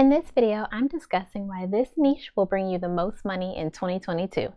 In this video, I'm discussing why this niche will bring you the most money in 2022.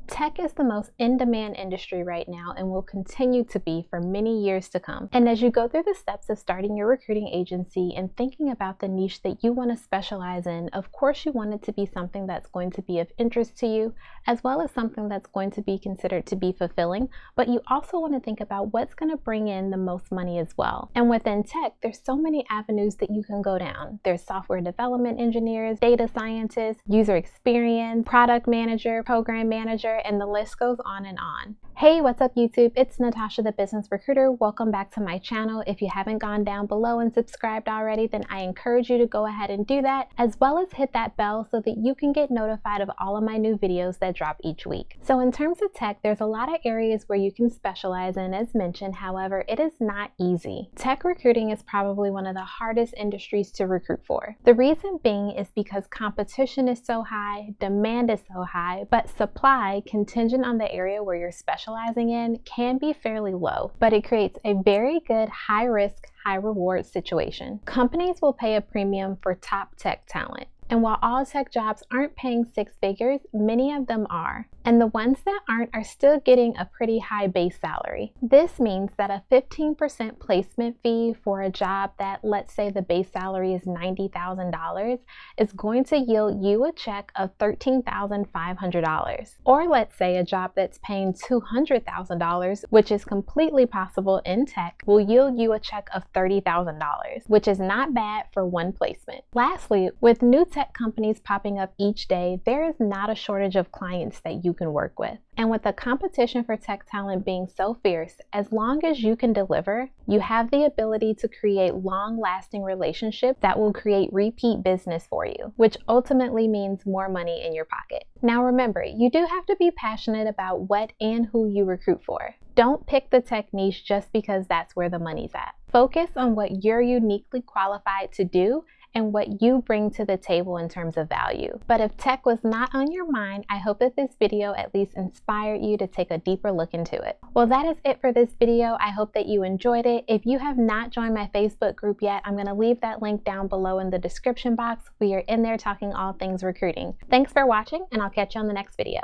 Tech is the most in-demand industry right now and will continue to be for many years to come. And as you go through the steps of starting your recruiting agency and thinking about the niche that you want to specialize in, of course you want it to be something that's going to be of interest to you, as well as something that's going to be considered to be fulfilling, but you also want to think about what's going to bring in the most money as well. And within tech, there's so many avenues that you can go down. There's software development engineers, data scientists, user experience, product manager, program manager, and the list goes on and on. Hey, what's up YouTube? It's Natasha, the business recruiter. Welcome back to my channel. If you haven't gone down below and subscribed already, then I encourage you to go ahead and do that, as well as hit that bell so that you can get notified of all of my new videos that drop each week. So in terms of tech, there's a lot of areas where you can specialize in, as mentioned. However, it is not easy. Tech recruiting is probably one of the hardest industries to recruit for. The reason being is because competition is so high, demand is so high, but supply, contingent on the area where you're specializing in, can be fairly low, but it creates a very good high risk, high reward situation. Companies will pay a premium for top tech talent. And while all tech jobs aren't paying six figures, many of them are. And the ones that aren't are still getting a pretty high base salary. This means that a 15% placement fee for a job that, let's say the base salary is $90,000, is going to yield you a check of $13,500. Or let's say a job that's paying $200,000, which is completely possible in tech, will yield you a check of $30,000, which is not bad for one placement. Lastly, with new tech companies popping up each day, there is not a shortage of clients that you can work with. And with the competition for tech talent being so fierce, as long as you can deliver, you have the ability to create long-lasting relationships that will create repeat business for you, which ultimately means more money in your pocket. Now remember, you do have to be passionate about what and who you recruit for. Don't pick the tech niche just because that's where the money's at. Focus on what you're uniquely qualified to do and what you bring to the table in terms of value. But if tech was not on your mind, I hope that this video at least inspired you to take a deeper look into it. Well, that is it for this video. I hope that you enjoyed it. If you have not joined my Facebook group yet, I'm going to leave that link down below in the description box. We are in there talking all things recruiting. Thanks for watching, and I'll catch you on the next video.